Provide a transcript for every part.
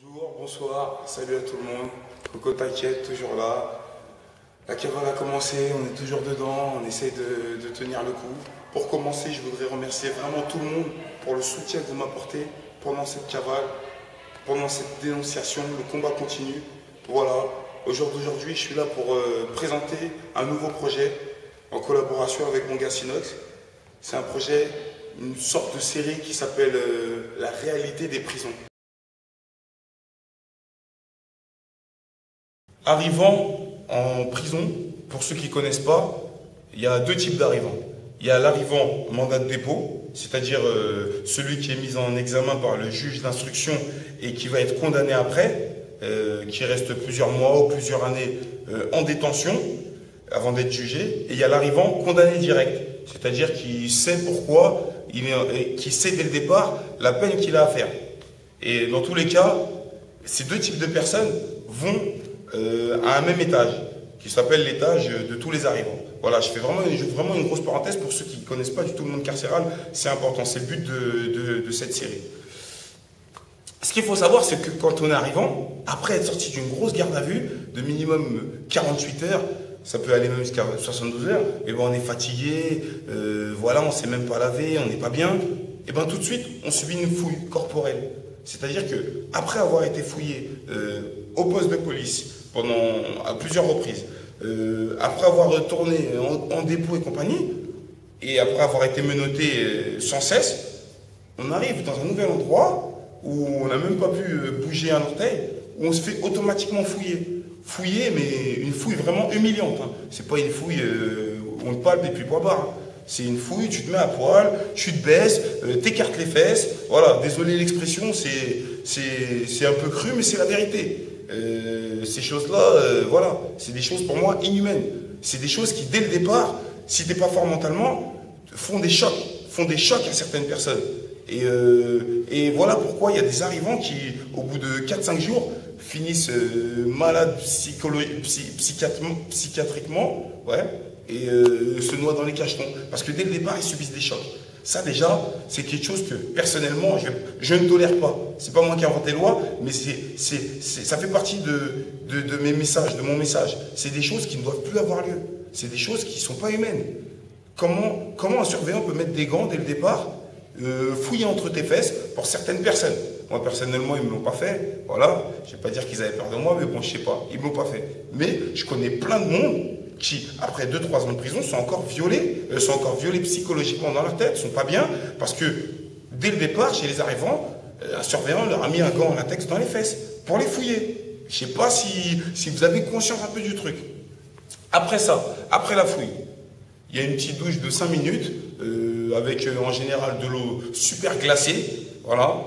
Bonjour, bonsoir, salut à tout le monde. Coco t'inquiète, toujours là. La cavale a commencé, on est toujours dedans, on essaie de tenir le coup. Pour commencer, je voudrais remercier vraiment tout le monde pour le soutien que vous m'apportez pendant cette cavale, pendant cette dénonciation. Le combat continue. Voilà, au jour d'aujourd'hui, je suis là pour présenter un nouveau projet en collaboration avec mon gars Sinox. C'est un projet, une sorte de série qui s'appelle La réalité des prisons. Arrivant en prison, pour ceux qui ne connaissent pas, il y a deux types d'arrivants. Il y a l'arrivant mandat de dépôt, c'est-à-dire celui qui est mis en examen par le juge d'instruction et qui va être condamné après, qui reste plusieurs mois ou plusieurs années en détention avant d'être jugé. Et il y a l'arrivant condamné direct, c'est-à-dire qui sait pourquoi, qui sait dès le départ la peine qu'il a à faire. Et dans tous les cas, ces deux types de personnes vont à un même étage, qui s'appelle l'étage de tous les arrivants. Voilà, je fais vraiment une grosse parenthèse pour ceux qui ne connaissent pas du tout le monde carcéral, c'est important, c'est le but de cette série. Ce qu'il faut savoir, c'est que quand on est arrivant, après être sorti d'une grosse garde à vue, de minimum 48 heures, ça peut aller même jusqu'à 72 heures, et ben on est fatigué, voilà, on ne s'est même pas lavé, on n'est pas bien, et ben tout de suite, on subit une fouille corporelle. C'est-à-dire que après avoir été fouillé au poste de police à plusieurs reprises, après avoir retourné en dépôt et compagnie, et après avoir été menotté sans cesse, on arrive dans un nouvel endroit où on n'a même pas pu bouger un orteil, où on se fait automatiquement fouiller. Fouiller, mais une fouille vraiment humiliante. Hein. C'est pas une fouille où on te palpe et puis point barre. Hein. C'est une fouille, tu te mets à poil, tu te baisses, t'écartes les fesses. Voilà, désolé l'expression, c'est un peu cru, mais c'est la vérité. Ces choses-là, voilà, c'est des choses pour moi inhumaines. C'est des choses qui, dès le départ, si t'es pas fort mentalement, font des chocs à certaines personnes. Et voilà pourquoi il y a des arrivants qui, au bout de 4-5 jours, finissent malades psychiatriquement, ouais, et se noient dans les cachetons. Parce que dès le départ, ils subissent des chocs. Ça déjà, c'est quelque chose que personnellement, je ne tolère pas. C'est pas moi qui invente les lois, mais ça fait partie de mes messages, de mon message. C'est des choses qui ne doivent plus avoir lieu. C'est des choses qui ne sont pas humaines. Comment un surveillant peut mettre des gants dès le départ, fouiller entre tes fesses pour certaines personnes? Moi, personnellement, ils ne me l'ont pas fait. Voilà, je ne vais pas dire qu'ils avaient peur de moi, mais bon, je ne sais pas. Ils ne me l'ont pas fait. Mais je connais plein de monde qui, après 2-3 ans de prison, sont encore violés psychologiquement dans leur tête, ne sont pas bien, parce que dès le départ, chez les arrivants, un surveillant leur a mis un gant en latex dans les fesses pour les fouiller. Je ne sais pas si vous avez conscience un peu du truc. Après ça, après la fouille, il y a une petite douche de 5 minutes, avec en général de l'eau super glacée, voilà,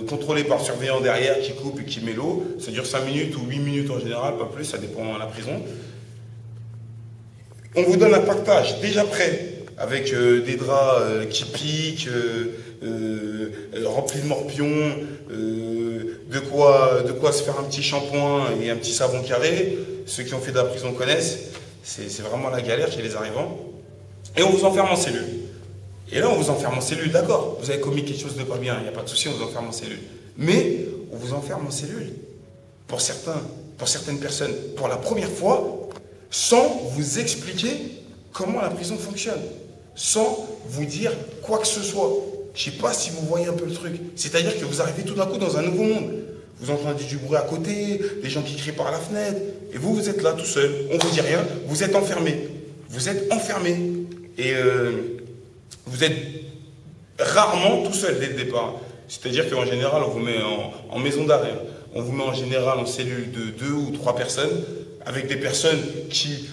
contrôlée par le surveillant derrière qui coupe et qui met l'eau. Ça dure 5 minutes ou 8 minutes en général, pas plus, ça dépend de la prison. On vous donne un pactage déjà prêt, avec des draps qui piquent, remplis de morpions, de quoi se faire un petit shampoing et un petit savon carré. Ceux qui ont fait de la prison connaissent, c'est vraiment la galère chez les arrivants. Et on vous enferme en cellule. Et là, on vous enferme en cellule, d'accord, vous avez commis quelque chose de pas bien, il n'y a pas de souci, on vous enferme en cellule. Mais on vous enferme en cellule, pour certaines personnes, pour la première fois, sans vous expliquer comment la prison fonctionne, sans vous dire quoi que ce soit. Je ne sais pas si vous voyez un peu le truc. C'est-à-dire que vous arrivez tout d'un coup dans un nouveau monde. Vous entendez du bruit à côté, des gens qui crient par la fenêtre, et vous êtes là tout seul, on ne vous dit rien, vous êtes enfermé. Vous êtes enfermé. Et vous êtes rarement tout seul dès le départ. C'est-à-dire qu'en général, on vous met en maison d'arrêt. On vous met en général en cellule de 2 ou 3 personnes, avec des personnes qui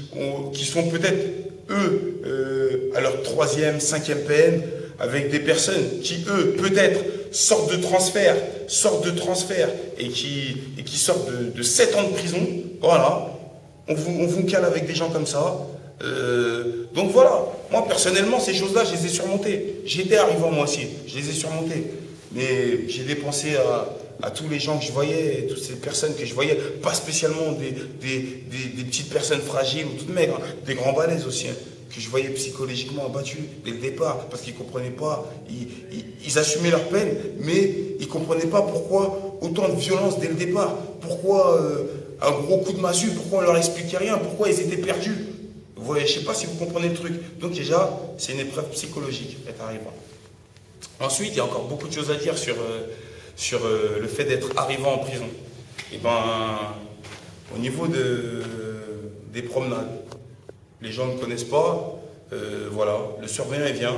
sont peut-être, eux, à leur 3e, 5e peine, avec des personnes qui, eux, peut-être, sortent de transfert, et qui sortent de 7 ans de prison. Voilà. On vous cale avec des gens comme ça. Donc voilà, moi personnellement ces choses-là je les ai surmontées. J'étais arrivant moi aussi, je les ai surmontées. Mais j'ai dépensé à tous les gens que je voyais, toutes ces personnes que je voyais, pas spécialement des petites personnes fragiles ou toutes maigres, hein, des grands balèzes aussi, hein, que je voyais psychologiquement abattus dès le départ, parce qu'ils ne comprenaient pas, ils assumaient leur peine, mais ils ne comprenaient pas pourquoi autant de violence dès le départ? Pourquoi un gros coup de massue? Pourquoi on leur expliquait rien? Pourquoi ils étaient perdus? Vous voyez, je ne sais pas si vous comprenez le truc. Donc déjà, c'est une épreuve psychologique, être arrivant. Ensuite, il y a encore beaucoup de choses à dire sur le fait d'être arrivant en prison. Et ben, au niveau des promenades, les gens ne connaissent pas. Voilà, le surveillant il vient,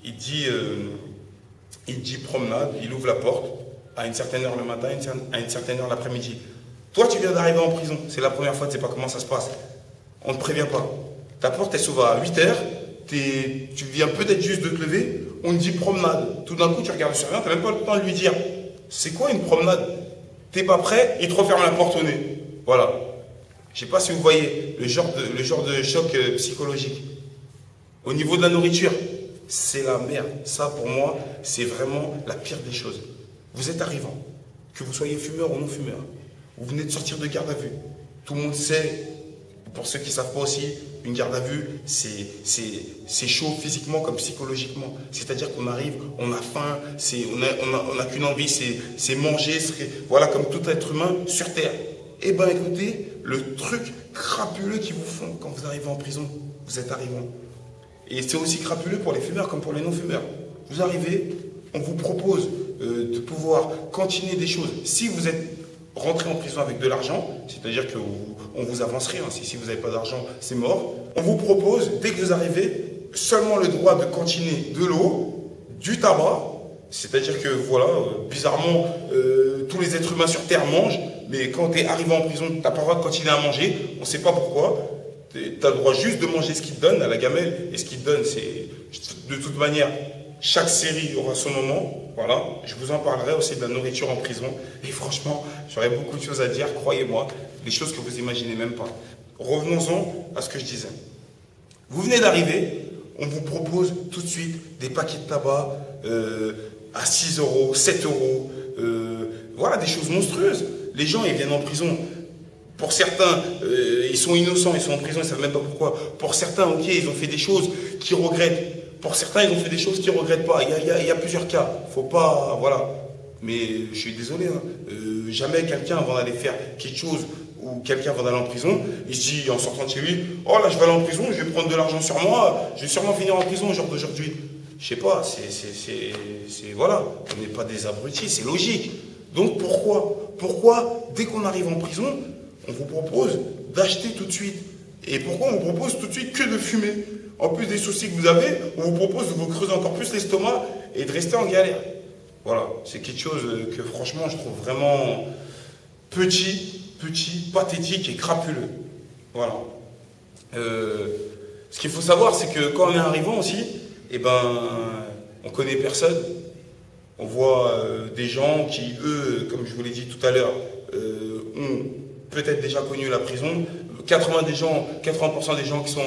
il dit promenade, il ouvre la porte à une certaine heure le matin, à une certaine heure l'après-midi. Toi, tu viens d'arriver en prison, c'est la première fois, tu ne sais pas comment ça se passe. On ne te prévient pas. Ta porte, elle s'ouvre à 8 heures, tu viens peut-être juste de te lever, on te dit promenade. Tout d'un coup, tu regardes le surveillant, tu n'as même pas le temps de lui dire c'est quoi une promenade? Tu n'es pas prêt, il te referme la porte au nez. Voilà. Je ne sais pas si vous voyez le genre de choc psychologique. Au niveau de la nourriture, c'est la merde. Ça, pour moi, c'est vraiment la pire des choses. Vous êtes arrivant, que vous soyez fumeur ou non fumeur, vous venez de sortir de garde à vue. Tout le monde sait, pour ceux qui ne savent pas aussi, une garde à vue, c'est chaud physiquement comme psychologiquement. C'est-à-dire qu'on arrive, on a faim, on n'a qu'une envie, c'est manger, voilà, comme tout être humain sur Terre. Eh bien, écoutez, le truc crapuleux qu'ils vous font quand vous arrivez en prison, vous êtes arrivant. Et c'est aussi crapuleux pour les fumeurs comme pour les non-fumeurs. Vous arrivez, on vous propose de pouvoir continuer des choses. Si vous êtes rentré en prison avec de l'argent, c'est-à-dire qu'on vous avance rien. Si vous n'avez pas d'argent, c'est mort. On vous propose, dès que vous arrivez, seulement le droit de continuer de l'eau, du tabac. C'est-à-dire que, voilà, bizarrement, tous les êtres humains sur Terre mangent, mais quand tu es arrivé en prison, tu n'as pas le droit de continuer à manger. On ne sait pas pourquoi. Tu as le droit juste de manger ce qu'ils te donnent à la gamelle. Et ce qu'ils te donnent, c'est de toute manière, chaque série aura son moment. Voilà. Je vous en parlerai aussi de la nourriture en prison. Et franchement, j'aurais beaucoup de choses à dire, croyez-moi. Des choses que vous imaginez même pas. Revenons-en à ce que je disais. Vous venez d'arriver, on vous propose tout de suite des paquets de tabac à 6 euros, 7 euros. Voilà, des choses monstrueuses. Les gens, ils viennent en prison. Pour certains, ils sont innocents, ils sont en prison, ils ne savent même pas pourquoi. Pour certains, ok, ils ont fait des choses qu'ils regrettent. Pour certains, ils ont fait des choses qu'ils ne regrettent pas. Il y a plusieurs cas. Faut pas, voilà. Mais je suis désolé, hein. Jamais quelqu'un, avant d'aller faire quelque chose, ou quelqu'un avant d'aller en prison, il se dit, en sortant de chez lui, oh là, je vais aller en prison, je vais prendre de l'argent sur moi, je vais sûrement finir en prison au jour d'aujourd'hui. Je sais pas, voilà. On n'est pas des abrutis, c'est logique. Donc pourquoi, dès qu'on arrive en prison, on vous propose d'acheter tout de suite? Et pourquoi on vous propose tout de suite que de fumer? En plus des soucis que vous avez, on vous propose de vous creuser encore plus l'estomac et de rester en galère. Voilà, c'est quelque chose que franchement je trouve vraiment petit, pathétique et crapuleux. Voilà. Ce qu'il faut savoir, c'est que quand on est arrivant aussi, eh ben, on connaît personne. On voit des gens qui, eux, comme je vous l'ai dit tout à l'heure, ont peut-être déjà connu la prison. 80% des gens qui sont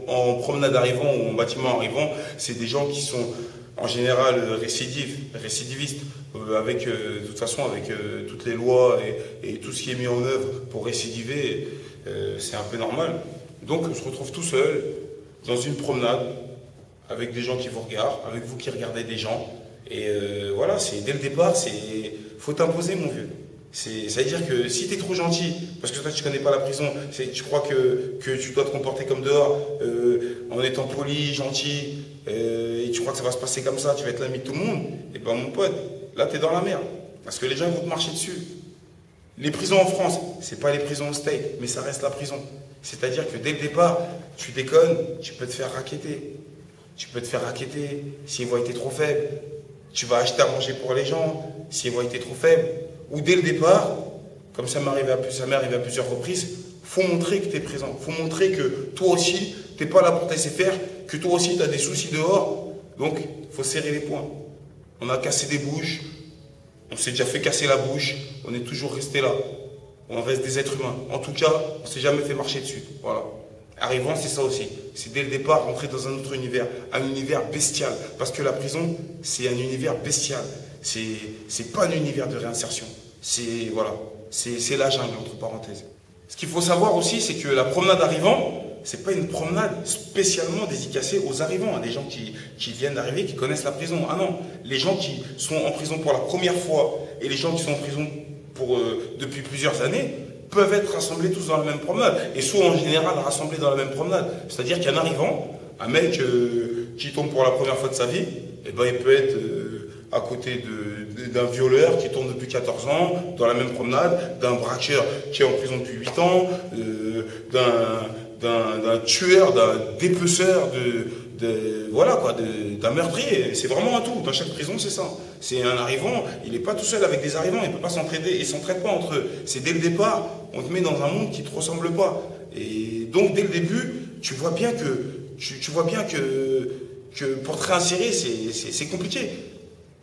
en promenade arrivant ou en bâtiment arrivant, c'est des gens qui sont en général récidivistes, de toute façon avec toutes les lois et tout ce qui est mis en œuvre pour récidiver, c'est un peu normal. Donc on se retrouve tout seul dans une promenade avec des gens qui vous regardent, avec vous qui regardez des gens. Et voilà, dès le départ, faut t'imposer, mon vieux. C'est-à-dire que si tu es trop gentil, parce que toi tu connais pas la prison, tu crois que tu dois te comporter comme dehors, en étant poli, gentil, et tu crois que ça va se passer comme ça, tu vas être l'ami de tout le monde, et ben mon pote, là tu es dans la merde. Parce que les gens vont te marcher dessus. Les prisons en France, c'est pas les prisons au States, mais ça reste la prison. C'est-à-dire que dès le départ, tu déconnes, tu peux te faire racketter. Tu peux te faire racketter si les voix étaient trop faibles. Tu vas acheter à manger pour les gens si les voix étaient trop faibles. Ou dès le départ, comme ça m'est arrivé à plusieurs reprises, faut montrer que tu es présent. Faut montrer que toi aussi, tu n'es pas là pour te laisser faire, que toi aussi, tu as des soucis dehors. Donc, il faut serrer les poings. On a cassé des bouches, on s'est déjà fait casser la bouche, on est toujours resté là. On reste des êtres humains. En tout cas, on ne s'est jamais fait marcher dessus. Voilà. Arrivant, c'est ça aussi. C'est dès le départ rentrer dans un autre univers, un univers bestial. Parce que la prison, c'est un univers bestial. C'est pas un univers de réinsertion. C'est la jungle, entre parenthèses. Ce qu'il faut savoir aussi, c'est que la promenade arrivant, c'est pas une promenade spécialement dédicacée aux arrivants, à des gens qui viennent d'arriver, qui connaissent la prison. Ah non, les gens qui sont en prison pour la première fois et les gens qui sont en prison depuis plusieurs années peuvent être rassemblés tous dans la même promenade et sont en général rassemblés dans la même promenade. C'est-à-dire qu'un arrivant, un mec qui tombe pour la première fois de sa vie, eh ben, il peut être à côté d'un violeur qui tourne depuis 14 ans, dans la même promenade, d'un braqueur qui est en prison depuis 8 ans, d'un tueur, d'un dépeceur, voilà quoi, d'un meurtrier. C'est vraiment un tout. Dans chaque prison, c'est ça. C'est un arrivant, il n'est pas tout seul avec des arrivants, il ne peut pas s'entraider, ils ne s'entraident pas entre eux. C'est dès le départ, on te met dans un monde qui ne te ressemble pas. Et donc, dès le début, tu vois bien que pour te réinsérer, c'est compliqué.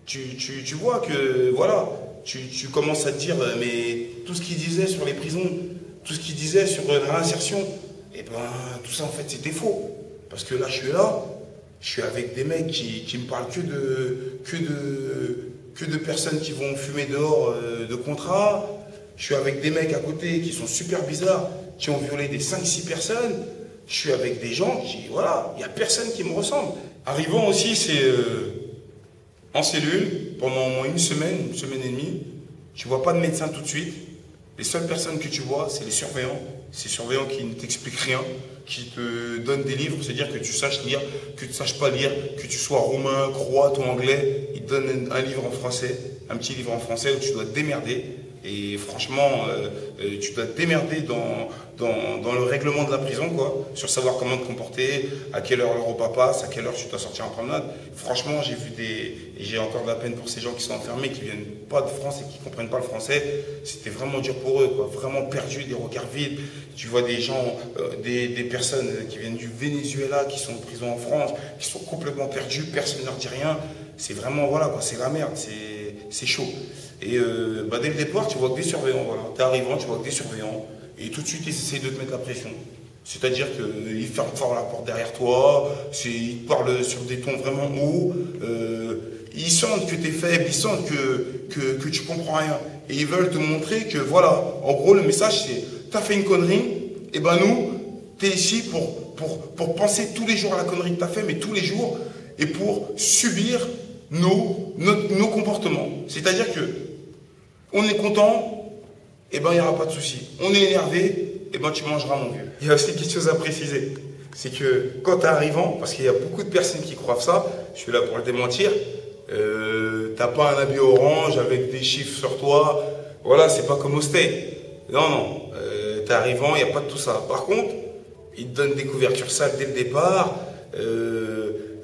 Tu vois que, voilà, tu commences à te dire, mais tout ce qu'il disait sur les prisons, tout ce qu'il disait sur la réinsertion, et ben, tout ça, en fait, c'était faux. Parce que là, je suis avec des mecs qui me parlent que de personnes qui vont fumer dehors de contrat. Je suis avec des mecs à côté qui sont super bizarres, qui ont violé des 5-6 personnes. Je suis avec des gens voilà, il n'y a personne qui me ressemble. Arrivant aussi, c'est en cellule, pendant au moins une semaine et demie, tu ne vois pas de médecin tout de suite. Les seules personnes que tu vois, c'est les surveillants. Ces surveillants qui ne t'expliquent rien, qui te donnent des livres, c'est-à-dire que tu saches lire, que tu ne saches pas lire, que tu sois roumain, croate ou anglais, ils te donnent un livre en français, un petit livre en français où tu dois te démerder. Et franchement, tu dois te démerder dans le règlement de la prison, quoi, sur savoir comment te comporter, à quelle heure le repas passe, à quelle heure tu dois sortir en promenade. Franchement, j'ai encore de la peine pour ces gens qui sont enfermés, qui viennent pas de France et qui comprennent pas le français. C'était vraiment dur pour eux, quoi, vraiment perdus, des regards vides. Tu vois des gens, des personnes qui viennent du Venezuela, qui sont en prison en France, qui sont complètement perdus, personne ne leur dit rien. C'est vraiment, voilà, quoi, c'est la merde, c'est chaud. Et dès le départ, tu vois que des surveillants, voilà. T'es arrivant, tu vois que des surveillants, et tout de suite, ils essayent de te mettre la pression. C'est-à-dire qu'ils ferment fort la porte derrière toi, ils te parlent sur des tons vraiment hauts, ils sentent que t'es faible, ils sentent que tu comprends rien. Et ils veulent te montrer que, voilà, en gros, le message, c'est, t'as fait une connerie, et ben nous, t'es ici pour penser tous les jours à la connerie que t'as fait, mais tous les jours, et pour subir nos comportements. C'est-à-dire que on est content, et ben il n'y aura pas de souci. On est énervé, et ben tu mangeras, mon vieux. Il y a aussi quelque chose à préciser. C'est que quand tu es arrivant, parce qu'il y a beaucoup de personnes qui croient ça, je suis là pour le démentir, t'as pas un habit orange avec des chiffres sur toi, voilà, c'est pas comme au Stay. Non, t'es arrivant, il n'y a pas de tout ça. Par contre, ils te donnent des couvertures sales dès le départ,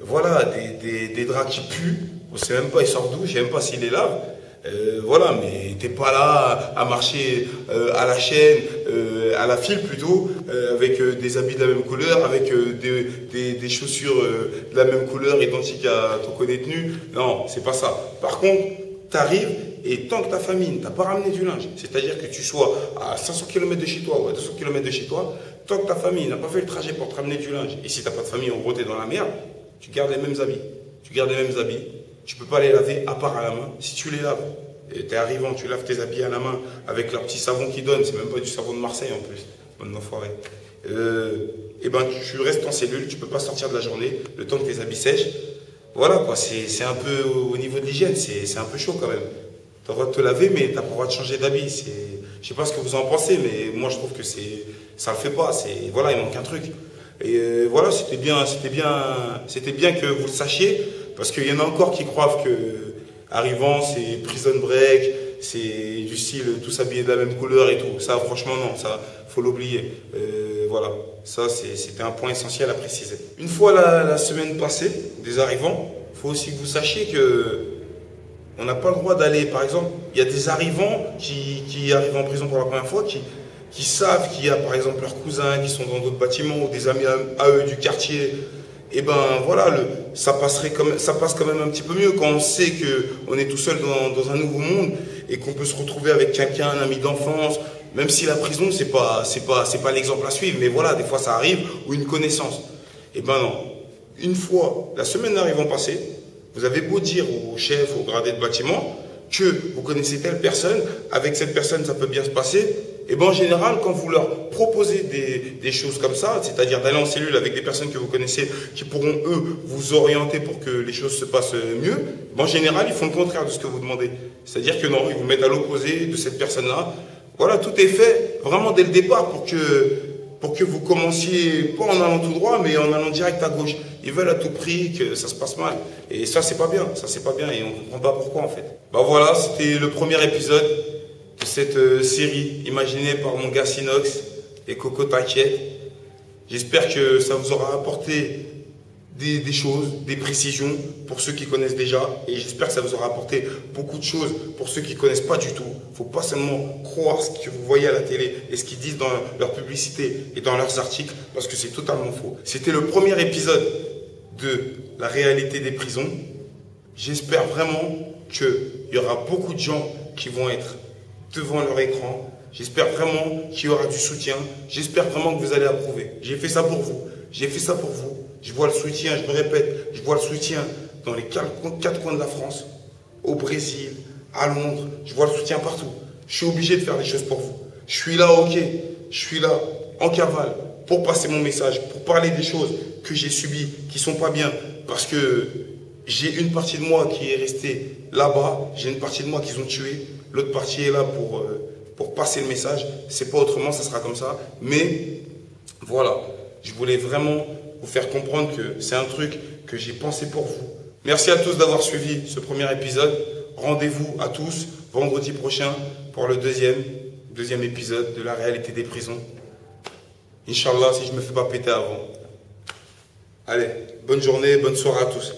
voilà, des draps qui puent, on ne sait même pas ils sortent d'où, je ne sais même pas s'ils les lavent. Voilà, mais t'es pas là à marcher à la chaîne, à la file plutôt, avec des habits de la même couleur, avec des chaussures de la même couleur, identiques à ton collet tenu. Non, c'est pas ça. Par contre, t'arrives et tant que ta famille t'a pas ramené du linge, c'est-à-dire que tu sois à 500 km de chez toi ou à 200 km de chez toi, tant que ta famille n'a pas fait le trajet pour te ramener du linge, et si t'as pas de famille, en gros t'es dans la merde, tu gardes les mêmes habits. Tu gardes les mêmes habits. Tu ne peux pas les laver à part à la main. Si tu les laves, tu es arrivant, tu laves tes habits à la main avec leur petit savon qu'ils donnent, c'est même pas du savon de Marseille en plus, bonne enfoirée. Et ben tu restes en cellule, tu ne peux pas sortir de la journée, le temps que tes habits sèchent. Voilà quoi, c'est un peu au niveau de l'hygiène, c'est un peu chaud quand même. Tu as le droit de te laver, mais tu n'as pas le droit de changer d'habit. Je sais pas ce que vous en pensez, mais moi je trouve que ça le fait pas. Voilà, il manque un truc. Et voilà, c'était bien que vous le sachiez. Parce qu'il y en a encore qui croient que arrivant, c'est prison break, c'est du style tous habillés de la même couleur et tout. Ça, franchement, non, ça, faut l'oublier. Voilà, ça, c'était un point essentiel à préciser. Une fois la semaine passée, des arrivants, il faut aussi que vous sachiez que on n'a pas le droit d'aller, par exemple, il y a des arrivants qui arrivent en prison pour la première fois, qui savent qu'il y a, par exemple, leurs cousins qui sont dans d'autres bâtiments ou des amis à eux du quartier. Et ben voilà, ça passe quand même un petit peu mieux quand on sait qu'on est tout seul dans un nouveau monde et qu'on peut se retrouver avec quelqu'un, un ami d'enfance, même si la prison c'est pas l'exemple à suivre, mais voilà, des fois ça arrive, ou une connaissance. Et ben non, une fois, la semaine d'arrivant passée, vous avez beau dire au chef, au gradé de bâtiment, que vous connaissez telle personne, avec cette personne ça peut bien se passer, et ben en général, quand vous leur proposez des choses comme ça, c'est-à-dire d'aller en cellule avec des personnes que vous connaissez, qui pourront, eux, vous orienter pour que les choses se passent mieux, ben en général, ils font le contraire de ce que vous demandez. C'est-à-dire que non, ils vous mettent à l'opposé de cette personne-là. Voilà, tout est fait vraiment dès le départ pour que vous commenciez, pas en allant tout droit, mais en allant direct à gauche. Ils veulent à tout prix que ça se passe mal. Et ça, c'est pas bien. Ça, c'est pas bien et on comprend pas pourquoi, en fait. Bah voilà, c'était le premier épisode de cette série imaginée par mon gars Sinox et Coco T'inquiète. J'espère que ça vous aura apporté des choses, des précisions pour ceux qui connaissent déjà. Et j'espère que ça vous aura apporté beaucoup de choses pour ceux qui ne connaissent pas du tout. Il ne faut pas seulement croire ce que vous voyez à la télé et ce qu'ils disent dans leur publicité et dans leurs articles, parce que c'est totalement faux. C'était le premier épisode de la réalité des prisons. J'espère vraiment qu'il y aura beaucoup de gens qui vont être devant leur écran. J'espère vraiment qu'il y aura du soutien. J'espère vraiment que vous allez approuver. J'ai fait ça pour vous. J'ai fait ça pour vous. Je vois le soutien, je me répète, je vois le soutien dans les quatre coins de la France, au Brésil, à Londres. Je vois le soutien partout. Je suis obligé de faire des choses pour vous. Je suis là, ok. Je suis là, en cavale, pour passer mon message, pour parler des choses que j'ai subies, qui sont pas bien, parce que j'ai une partie de moi qui est restée là-bas, j'ai une partie de moi qu'ils ont tué, l'autre partie est là pour passer le message. C'est pas autrement, ça sera comme ça. Mais voilà, je voulais vraiment vous faire comprendre que c'est un truc que j'ai pensé pour vous. Merci à tous d'avoir suivi ce premier épisode. Rendez-vous à tous vendredi prochain pour le deuxième épisode de la réalité des prisons. Inch'Allah, si je ne me fais pas péter avant. Allez, bonne journée, bonne soirée à tous.